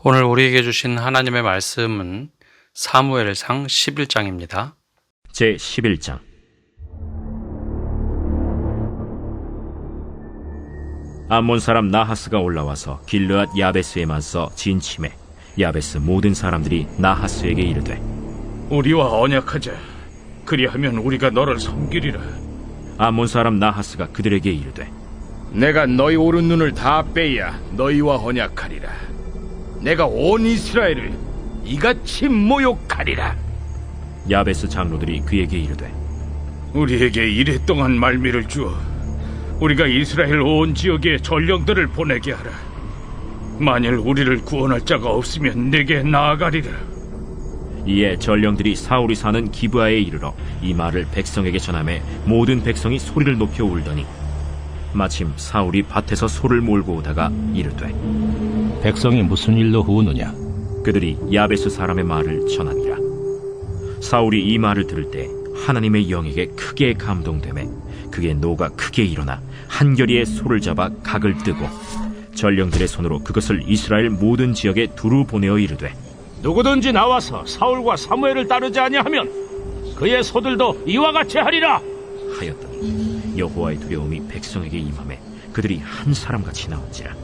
오늘 우리에게 주신 하나님의 말씀은 사무엘상 11장입니다. 제 11장. 암몬 사람 나하스가 올라와서 길르앗 야베스에 맞서 진침해 야베스 모든 사람들이 나하스에게 이르되, 우리와 언약하자. 그리하면 우리가 너를 섬기리라. 암몬 사람 나하스가 그들에게 이르되, 내가 너희 오른 눈을 다 빼야 너희와 언약하리라. 내가 온 이스라엘을 이같이 모욕하리라. 야베스 장로들이 그에게 이르되, 우리에게 이랫동안 말미를 주어 우리가 이스라엘 온 지역에 전령들을 보내게 하라. 만일 우리를 구원할 자가 없으면 내게 나아가리라. 이에 전령들이 사울이 사는 기브아에 이르러 이 말을 백성에게 전하매 모든 백성이 소리를 높여 울더니 마침 사울이 밭에서 소를 몰고 오다가 이르되, 백성이 무슨 일로 우느냐? 그들이 야베스 사람의 말을 전하니라. 사울이 이 말을 들을 때 하나님의 영에게 크게 감동되매 그의 노가 크게 일어나 한결이의 소를 잡아 각을 뜨고 전령들의 손으로 그것을 이스라엘 모든 지역에 두루 보내어 이르되, 누구든지 나와서 사울과 사무엘을 따르지 아니하면 그의 소들도 이와 같이 하리라 하였더니 여호와의 두려움이 백성에게 임하매 그들이 한 사람같이 나온지라.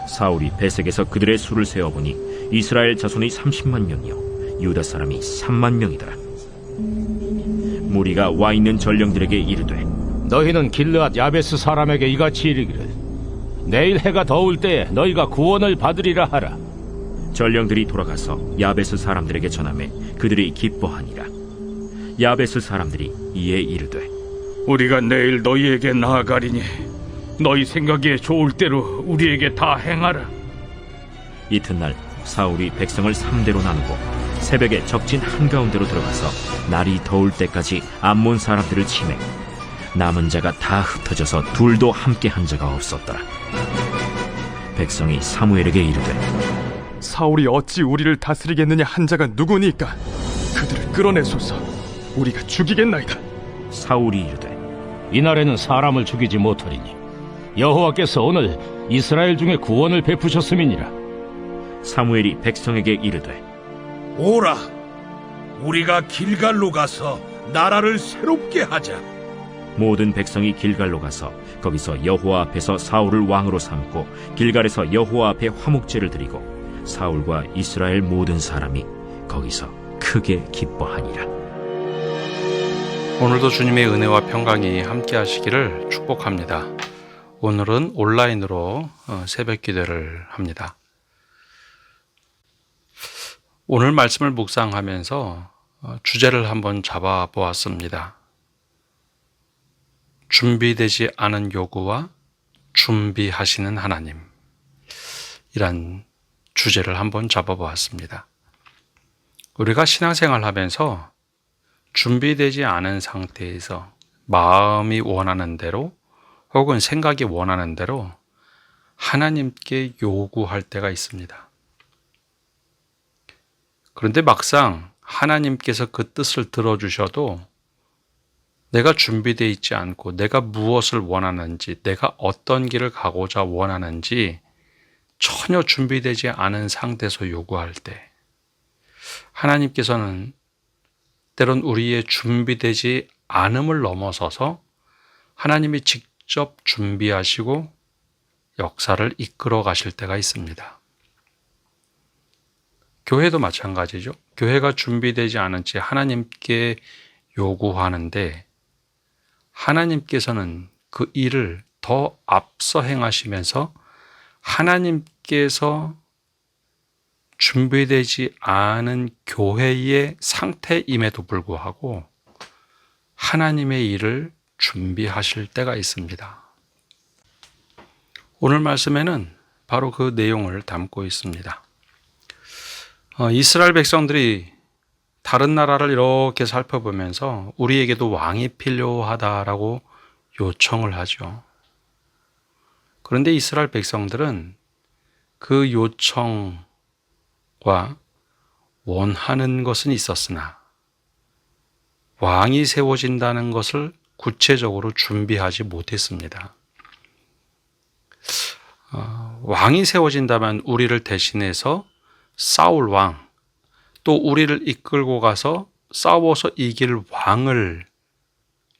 사울이 베색에서 그들의 수를 세어보니 이스라엘 자손이 30만 명이요 유다 사람이 3만 명이더라. 무리가 와 있는 전령들에게 이르되, 너희는 길르앗 야베스 사람에게 이같이 이르기를, 내일 해가 더울 때에 너희가 구원을 받으리라 하라. 전령들이 돌아가서 야베스 사람들에게 전하매 그들이 기뻐하니라. 야베스 사람들이 이에 이르되, 우리가 내일 너희에게 나아가리니 너희 생각에 좋을 대로 우리에게 다 행하라. 이튿날 사울이 백성을 3대로 나누고 새벽에 적진 한가운데로 들어가서 날이 더울 때까지 암몬 사람들을 치매 남은 자가 다 흩어져서 둘도 함께 한 자가 없었더라. 백성이 사무엘에게 이르되, 사울이 어찌 우리를 다스리겠느냐 한 자가 누구니까? 그들을 끌어내소서. 우리가 죽이겠나이다. 사울이 이르되, 이날에는 사람을 죽이지 못하리니 여호와께서 오늘 이스라엘 중에 구원을 베푸셨음이니라. 사무엘이 백성에게 이르되, 오라, 우리가 길갈로 가서 나라를 새롭게 하자. 모든 백성이 길갈로 가서 거기서 여호와 앞에서 사울을 왕으로 삼고 길갈에서 여호와 앞에 화목제를 드리고 사울과 이스라엘 모든 사람이 거기서 크게 기뻐하니라. 오늘도 주님의 은혜와 평강이 함께 하시기를 축복합니다. 오늘은 온라인으로 새벽 기도를 합니다. 오늘 말씀을 묵상하면서 주제를 한번 잡아보았습니다. 준비되지 않은 요구와 준비하시는 하나님, 이란 주제를 한번 잡아보았습니다. 우리가 신앙생활 하면서 준비되지 않은 상태에서 마음이 원하는 대로 혹은 생각이 원하는 대로 하나님께 요구할 때가 있습니다. 그런데 막상 하나님께서 그 뜻을 들어주셔도 내가 준비되어 있지 않고 내가 무엇을 원하는지, 내가 어떤 길을 가고자 원하는지 전혀 준비되지 않은 상태에서 요구할 때 하나님께서는 때론 우리의 준비되지 않음을 넘어서서 하나님이 직접 준비하시고 역사를 이끌어 가실 때가 있습니다. 교회도 마찬가지죠. 교회가 준비되지 않은 채 하나님께 요구하는데 하나님께서는 그 일을 더 앞서 행하시면서 하나님께서 준비되지 않은 교회의 상태임에도 불구하고 하나님의 일을 준비하실 때가 있습니다. 오늘 말씀에는 바로 그 내용을 담고 있습니다. 이스라엘 백성들이 다른 나라를 이렇게 살펴보면서 우리에게도 왕이 필요하다라고 요청을 하죠. 그런데 이스라엘 백성들은 그 요청과 원하는 것은 있었으나 왕이 세워진다는 것을 구체적으로 준비하지 못했습니다. 왕이 세워진다면 우리를 대신해서 싸울 왕, 또 우리를 이끌고 가서 싸워서 이길 왕을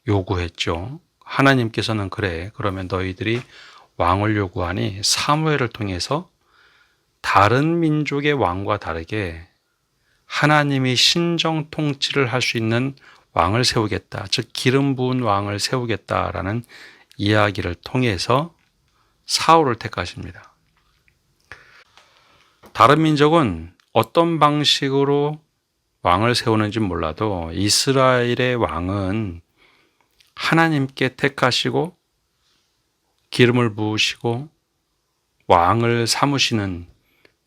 요구했죠. 하나님께서는 그래, 그러면 너희들이 왕을 요구하니 사무엘을 통해서 다른 민족의 왕과 다르게 하나님이 신정 통치를 할 수 있는 왕을 세우겠다. 즉 기름 부은 왕을 세우겠다라는 이야기를 통해서 사울을 택하십니다. 다른 민족은 어떤 방식으로 왕을 세우는지 몰라도 이스라엘의 왕은 하나님께 택하시고 기름을 부으시고 왕을 삼으시는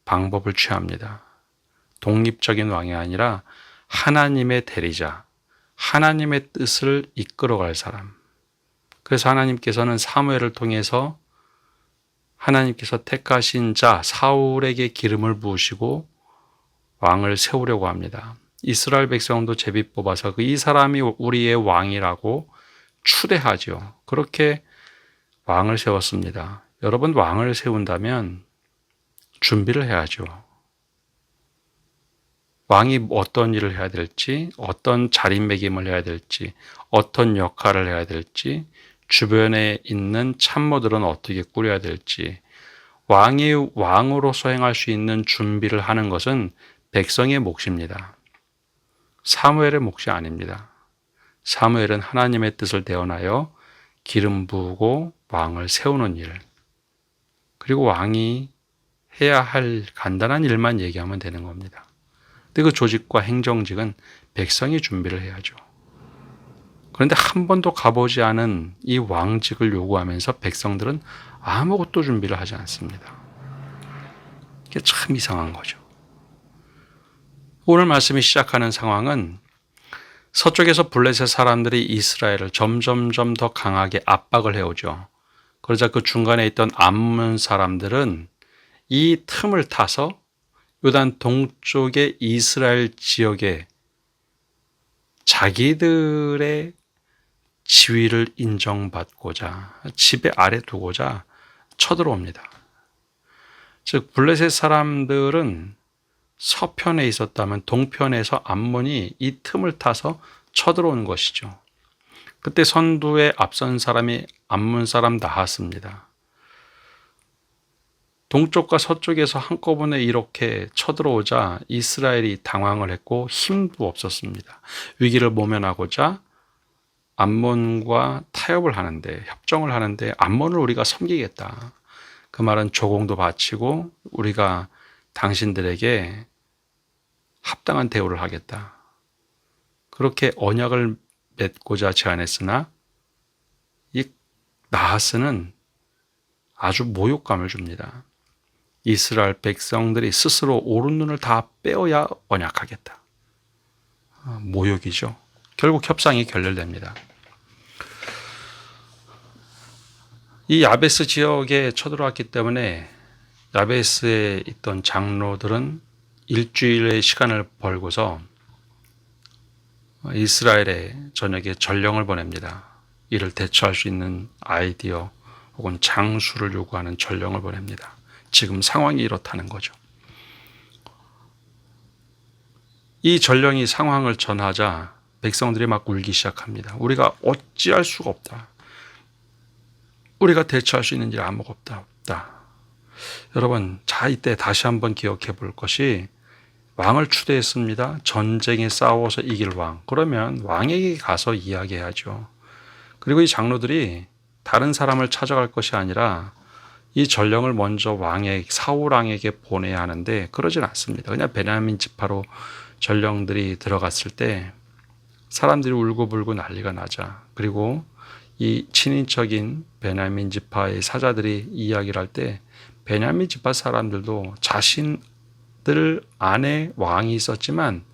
방법을 취합니다. 독립적인 왕이 아니라 하나님의 대리자, 하나님의 뜻을 이끌어갈 사람. 그래서 하나님께서는 사무엘을 통해서 하나님께서 택하신 자 사울에게 기름을 부으시고 왕을 세우려고 합니다. 이스라엘 백성도 제비 뽑아서 이 사람이 우리의 왕이라고 추대하죠. 그렇게 왕을 세웠습니다. 여러분, 왕을 세운다면 준비를 해야죠. 왕이 어떤 일을 해야 될지, 어떤 자리매김을 해야 될지, 어떤 역할을 해야 될지, 주변에 있는 참모들은 어떻게 꾸려야 될지, 왕이 왕으로서 행할 수 있는 준비를 하는 것은 백성의 몫입니다. 사무엘의 몫이 아닙니다. 사무엘은 하나님의 뜻을 대언하여 기름 부으고 왕을 세우는 일, 그리고 왕이 해야 할 간단한 일만 얘기하면 되는 겁니다. 근데 그 조직과 행정직은 백성이 준비를 해야죠. 그런데 한 번도 가보지 않은 이 왕직을 요구하면서 백성들은 아무것도 준비를 하지 않습니다. 이게 참 이상한 거죠. 오늘 말씀이 시작하는 상황은 서쪽에서 블레셋 사람들이 이스라엘을 점점점 더 강하게 압박을 해오죠. 그러자 그 중간에 있던 암몬 사람들은 이 틈을 타서 요단 동쪽의 이스라엘 지역에 자기들의 지위를 인정받고자, 지배 아래 두고자 쳐들어옵니다. 즉 블레셋 사람들은 서편에 있었다면 동편에서 암몬이 이 틈을 타서 쳐들어오는 것이죠. 그때 선두에 앞선 사람이 암몬 사람 나하스입니다. 동쪽과 서쪽에서 한꺼번에 이렇게 쳐들어오자 이스라엘이 당황을 했고 힘도 없었습니다. 위기를 모면하고자 암몬과 타협을 하는데, 협정을 하는데 암몬을 우리가 섬기겠다. 그 말은 조공도 바치고 우리가 당신들에게 합당한 대우를 하겠다. 그렇게 언약을 맺고자 제안했으나 이 나하스는 아주 모욕감을 줍니다. 이스라엘 백성들이 스스로 오른 눈을 다 빼어야 언약하겠다. 모욕이죠. 결국 협상이 결렬됩니다. 이 야베스 지역에 쳐들어왔기 때문에 야베스에 있던 장로들은 일주일의 시간을 벌고서 이스라엘에 저녁에 전령을 보냅니다. 이를 대처할 수 있는 아이디어 혹은 장수를 요구하는 전령을 보냅니다. 지금 상황이 이렇다는 거죠. 이 전령이 상황을 전하자 백성들이 막 울기 시작합니다. 우리가 어찌할 수가 없다. 우리가 대처할 수 있는 일 아무것도 없다. 여러분, 자 이때 다시 한번 기억해 볼 것이 왕을 추대했습니다. 전쟁에 싸워서 이길 왕. 그러면 왕에게 가서 이야기해야죠. 그리고 이 장로들이 다른 사람을 찾아갈 것이 아니라 이 전령을 먼저 사울 왕에게 보내야 하는데 그러진 않습니다. 그냥 베냐민 지파로 전령들이 들어갔을 때 사람들이 울고불고 난리가 나자, 그리고 이 친인척인 베냐민 지파의 사자들이 이야기를 할 때 베냐민 지파 사람들도 자신들 안에 왕이 있었지만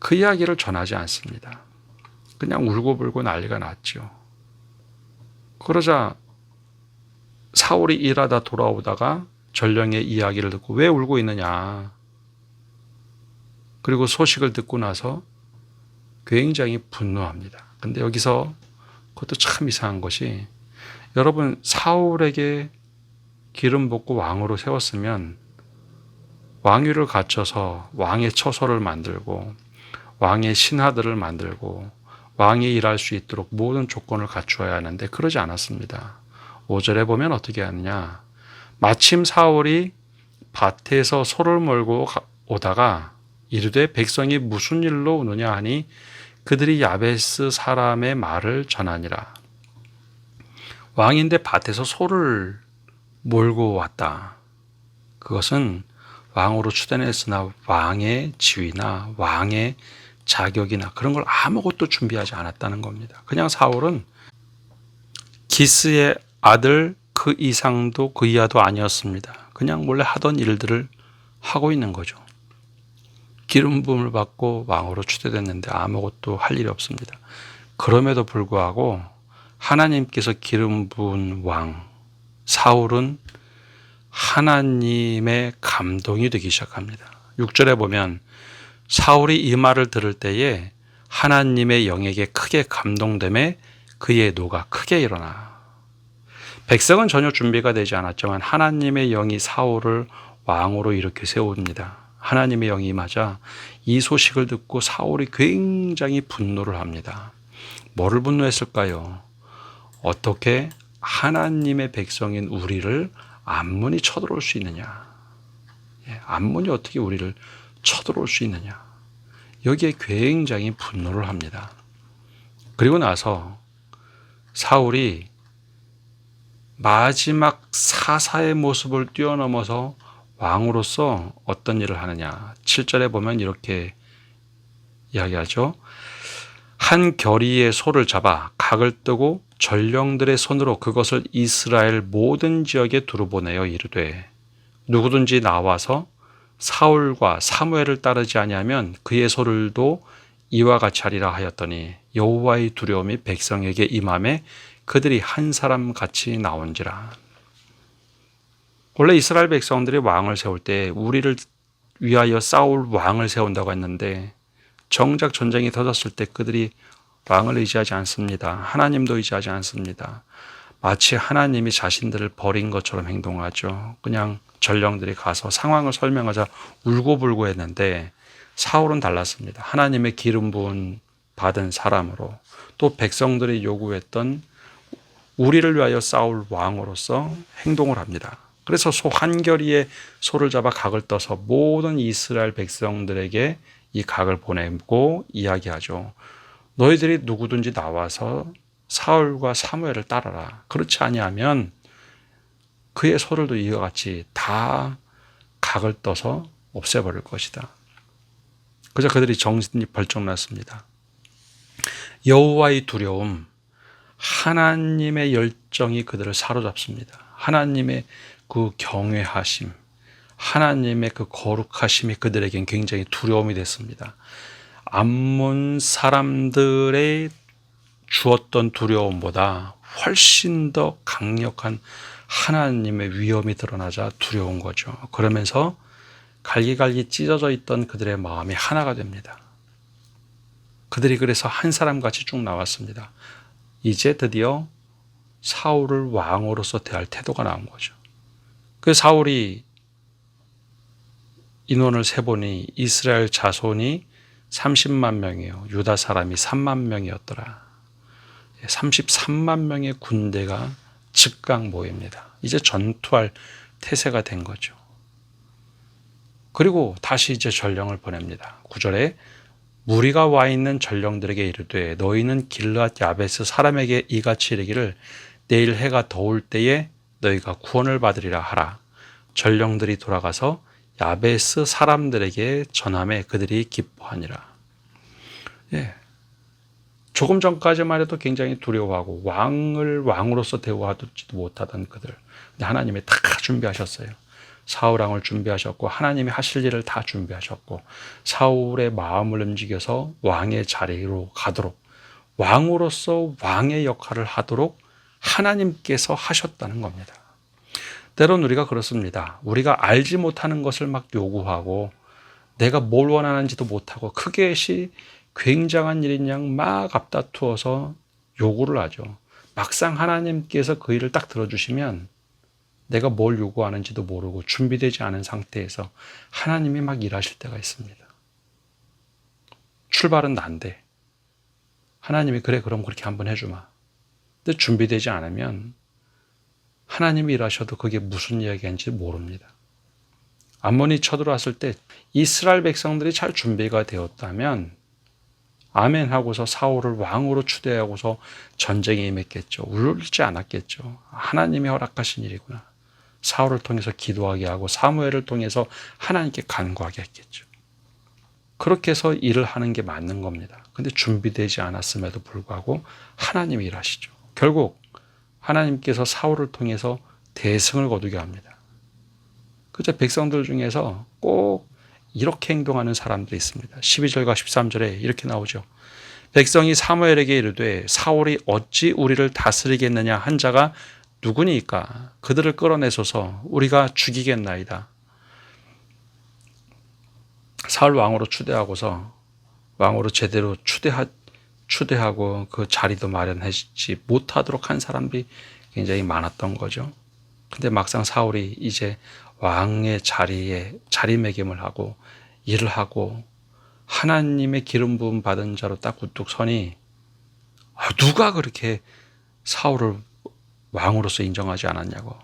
그 이야기를 전하지 않습니다. 그냥 울고불고 난리가 났죠. 그러자 사울이 일하다 돌아오다가 전령의 이야기를 듣고 왜 울고 있느냐. 그리고 소식을 듣고 나서 굉장히 분노합니다. 근데 여기서 그것도 참 이상한 것이, 여러분 사울에게 기름 붓고 왕으로 세웠으면 왕위를 갖춰서 왕의 처소를 만들고 왕의 신하들을 만들고 왕이 일할 수 있도록 모든 조건을 갖추어야 하는데 그러지 않았습니다. 5절에 보면 어떻게 하느냐. 마침 사울이 밭에서 소를 몰고 오다가 이르되 백성이 무슨 일로 오느냐 하니 그들이 야베스 사람의 말을 전하니라. 왕인데 밭에서 소를 몰고 왔다. 그것은 왕으로 추대했으나 왕의 지위나 왕의 자격이나 그런 걸 아무것도 준비하지 않았다는 겁니다. 그냥 사울은 기스의 아들 그 이상도 그 이하도 아니었습니다. 그냥 원래 하던 일들을 하고 있는 거죠. 기름 부음을 받고 왕으로 추대됐는데 아무것도 할 일이 없습니다. 그럼에도 불구하고 하나님께서 기름 부은 왕 사울은 하나님의 감동이 되기 시작합니다. 6절에 보면 사울이 이 말을 들을 때에 하나님의 영에게 크게 감동됨에 그의 노가 크게 일어나. 백성은 전혀 준비가 되지 않았지만 하나님의 영이 사울을 왕으로 이렇게 세웁니다. 하나님의 영이 임하자 이 소식을 듣고 사울이 굉장히 분노를 합니다. 뭐를 분노했을까요? 어떻게 하나님의 백성인 우리를 암몬이 쳐들어올 수 있느냐? 암몬이 어떻게 우리를 쳐들어올 수 있느냐? 여기에 굉장히 분노를 합니다. 그리고 나서 사울이 마지막 사사의 모습을 뛰어넘어서 왕으로서 어떤 일을 하느냐. 7절에 보면 이렇게 이야기하죠. 한 결의의 소를 잡아 각을 뜨고 전령들의 손으로 그것을 이스라엘 모든 지역에 두루 보내어 이르되 누구든지 나와서 사울과 사무엘을 따르지 아니하면 그의 소를도 이와 같이 하리라 하였더니 여호와의 두려움이 백성에게 임함에 그들이 한 사람 같이 나온지라. 원래 이스라엘 백성들이 왕을 세울 때 우리를 위하여 싸울 왕을 세운다고 했는데 정작 전쟁이 터졌을 때 그들이 왕을 의지하지 않습니다. 하나님도 의지하지 않습니다. 마치 하나님이 자신들을 버린 것처럼 행동하죠. 그냥 전령들이 가서 상황을 설명하자 울고불고 했는데 사울은 달랐습니다. 하나님의 기름 부은 받은 사람으로 또 백성들이 요구했던 우리를 위하여 싸울 왕으로서 행동을 합니다. 그래서 소 한 결의의 소를 잡아 각을 떠서 모든 이스라엘 백성들에게 이 각을 보내고 이야기하죠. 너희들이 누구든지 나와서 사울과 사무엘을 따라라. 그렇지 아니하면 그의 소들도 이와 같이 다 각을 떠서 없애버릴 것이다. 그래서 그들이 정신이 벌쩍 났습니다. 여호와의 두려움, 하나님의 열정이 그들을 사로잡습니다. 하나님의 그 경외하심, 하나님의 그 거룩하심이 그들에겐 굉장히 두려움이 됐습니다. 암몬 사람들의 주었던 두려움보다 훨씬 더 강력한 하나님의 위엄이 드러나자 두려운 거죠. 그러면서 갈기갈기 찢어져 있던 그들의 마음이 하나가 됩니다. 그들이 그래서 한 사람같이 쭉 나왔습니다. 이제 드디어 사울을 왕으로서 대할 태도가 나온 거죠. 그 사울이 인원을 세보니 이스라엘 자손이 30만 명이요. 유다 사람이 3만 명이었더라. 33만 명의 군대가 즉각 모입니다. 이제 전투할 태세가 된 거죠. 그리고 다시 이제 전령을 보냅니다. 9절에 무리가 와 있는 전령들에게 이르되 너희는 길르앗 야베스 사람에게 이같이 이르기를 내일 해가 더울 때에 너희가 구원을 받으리라 하라. 전령들이 돌아가서 야베스 사람들에게 전함에 그들이 기뻐하니라. 조금 전까지만 해도 굉장히 두려워하고 왕을 왕으로서 대우하지도 못하던 그들. 근데 하나님이 다 준비하셨어요. 사울 왕을 준비하셨고 하나님이 하실 일을 다 준비하셨고 사울의 마음을 움직여서 왕의 자리로 가도록 왕으로서 왕의 역할을 하도록 하나님께서 하셨다는 겁니다. 때론 우리가 그렇습니다. 우리가 알지 못하는 것을 막 요구하고 내가 뭘 원하는지도 못하고 그것이 굉장한 일인 양 막 앞다투어서 요구를 하죠. 막상 하나님께서 그 일을 딱 들어주시면 내가 뭘 요구하는지도 모르고 준비되지 않은 상태에서 하나님이 막 일하실 때가 있습니다. 출발은 난데 하나님이 그래 그럼 그렇게 한번 해주마. 근데 준비되지 않으면 하나님이 일하셔도 그게 무슨 이야기인지 모릅니다. 암몬이 쳐들어왔을 때 이스라엘 백성들이 잘 준비가 되었다면 아멘 하고서 사울을 왕으로 추대하고서 전쟁에 임했겠죠. 울지 않았겠죠. 하나님이 허락하신 일이구나. 사울을 통해서 기도하게 하고 사무엘을 통해서 하나님께 간구하게 했겠죠. 그렇게 해서 일을 하는 게 맞는 겁니다. 근데 준비되지 않았음에도 불구하고 하나님이 일하시죠. 결국 하나님께서 사울을 통해서 대승을 거두게 합니다. 그저 백성들 중에서 꼭 이렇게 행동하는 사람들이 있습니다. 12절과 13절에 이렇게 나오죠. 백성이 사무엘에게 이르되 사울이 어찌 우리를 다스리겠느냐 한 자가 누구니까 그들을 끌어내소서 우리가 죽이겠나이다. 사울 왕으로 추대하고서 왕으로 제대로 추대하고 그 자리도 마련하지 못하도록 한 사람들이 굉장히 많았던 거죠. 근데 막상 사울이 이제 왕의 자리에 자리매김을 하고 일을 하고 하나님의 기름 부음 받은 자로 딱 우뚝 서니 누가 그렇게 사울을 왕으로서 인정하지 않았냐고.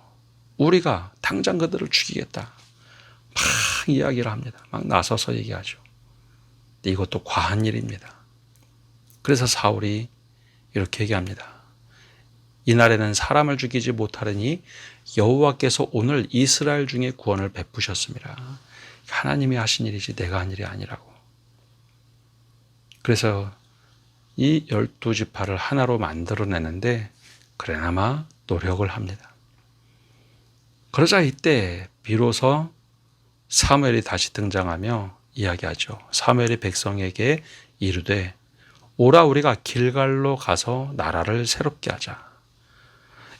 우리가 당장 그들을 죽이겠다. 막 이야기를 합니다. 막 나서서 얘기하죠. 근데 이것도 과한 일입니다. 그래서 사울이 이렇게 얘기합니다. 이날에는 사람을 죽이지 못하려니 여호와께서 오늘 이스라엘 중에 구원을 베푸셨습니다. 하나님이 하신 일이지 내가 한 일이 아니라고. 그래서 이 12지파를 하나로 만들어내는데 그래나마 노력을 합니다. 그러자 이때 비로소 사무엘이 다시 등장하며 이야기하죠. 사무엘이 백성에게 이르되 오라 우리가 길갈로 가서 나라를 새롭게 하자.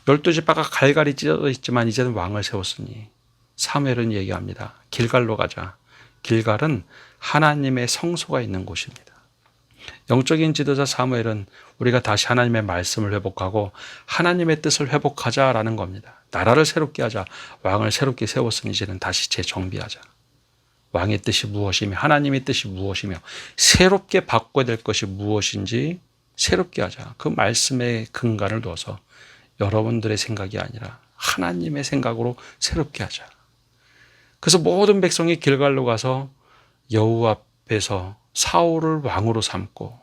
12지파가 갈갈이 찢어져 있지만 이제는 왕을 세웠으니 사무엘은 얘기합니다. 길갈로 가자. 길갈은 하나님의 성소가 있는 곳입니다. 영적인 지도자 사무엘은 우리가 다시 하나님의 말씀을 회복하고 하나님의 뜻을 회복하자라는 겁니다. 나라를 새롭게 하자. 왕을 새롭게 세웠으니 이제는 다시 재정비하자. 왕의 뜻이 무엇이며 하나님의 뜻이 무엇이며 새롭게 바꿔야 될 것이 무엇인지 새롭게 하자. 그 말씀에 근간을 둬서 여러분들의 생각이 아니라 하나님의 생각으로 새롭게 하자. 그래서 모든 백성이 길갈로 가서 여호와 앞에서 사울을 왕으로 삼고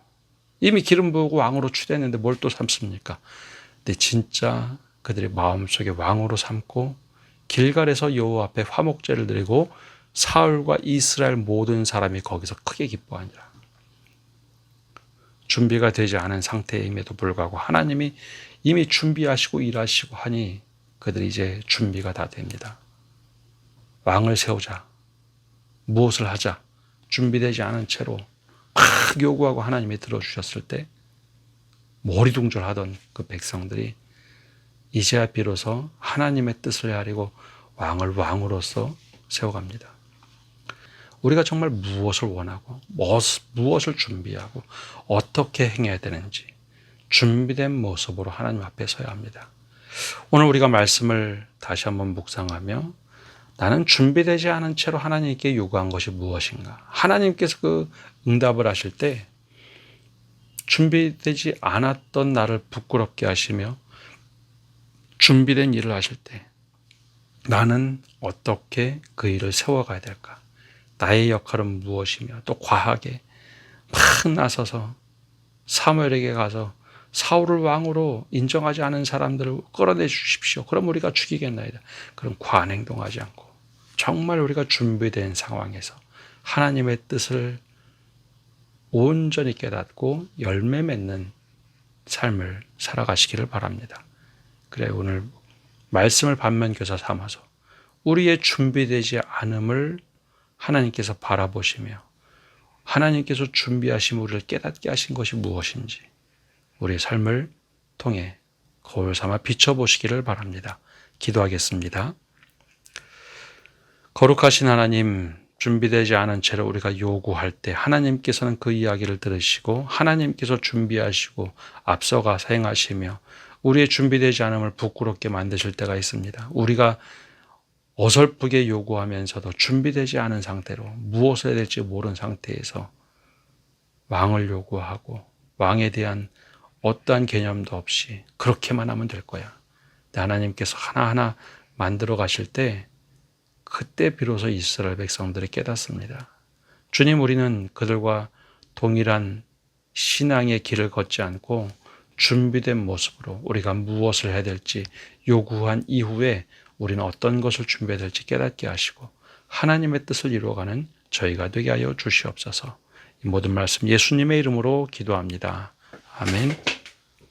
이미 기름 부으고 왕으로 추대했는데 뭘 또 삼습니까? 근데 진짜 그들의 마음속에 왕으로 삼고 길갈에서 여호와 앞에 화목제를 드리고 사울과 이스라엘 모든 사람이 거기서 크게 기뻐하니라. 준비가 되지 않은 상태임에도 불구하고 하나님이 이미 준비하시고 일하시고 하니 그들이 이제 준비가 다 됩니다. 왕을 세우자. 무엇을 하자. 준비되지 않은 채로 막 요구하고 하나님이 들어주셨을 때 머리둥절하던 그 백성들이 이제야 비로소 하나님의 뜻을 헤아리고 왕을 왕으로서 세워갑니다. 우리가 정말 무엇을 원하고 무엇을 준비하고 어떻게 행해야 되는지 준비된 모습으로 하나님 앞에 서야 합니다. 오늘 우리가 말씀을 다시 한번 묵상하며 나는 준비되지 않은 채로 하나님께 요구한 것이 무엇인가? 하나님께서 그 응답을 하실 때 준비되지 않았던 나를 부끄럽게 하시며 준비된 일을 하실 때 나는 어떻게 그 일을 세워가야 될까? 나의 역할은 무엇이며 또 과하게 막 나서서 사무엘에게 가서 사울을 왕으로 인정하지 않은 사람들을 끌어내 주십시오. 그럼 우리가 죽이겠나이다. 그런 과한 행동하지 않고 정말 우리가 준비된 상황에서 하나님의 뜻을 온전히 깨닫고 열매 맺는 삶을 살아가시기를 바랍니다. 그래 오늘 말씀을 반면교사 삼아서 우리의 준비되지 않음을 하나님께서 바라보시며 하나님께서 준비하신 우리를 깨닫게 하신 것이 무엇인지 우리의 삶을 통해 거울 삼아 비춰보시기를 바랍니다. 기도하겠습니다. 거룩하신 하나님, 준비되지 않은 채로 우리가 요구할 때 하나님께서는 그 이야기를 들으시고 하나님께서 준비하시고 앞서가 행하시며 우리의 준비되지 않음을 부끄럽게 만드실 때가 있습니다. 우리가 어설프게 요구하면서도 준비되지 않은 상태로 무엇을 해야 될지 모르는 상태에서 왕을 요구하고 왕에 대한 어떠한 개념도 없이 그렇게만 하면 될 거야. 근데 하나님께서 하나하나 만들어 가실 때 그때 비로소 이스라엘 백성들이 깨닫습니다. 주님, 우리는 그들과 동일한 신앙의 길을 걷지 않고 준비된 모습으로 우리가 무엇을 해야 될지 요구한 이후에 우리는 어떤 것을 준비해야 될지 깨닫게 하시고 하나님의 뜻을 이루어가는 저희가 되게 하여 주시옵소서. 이 모든 말씀 예수님의 이름으로 기도합니다. 아멘.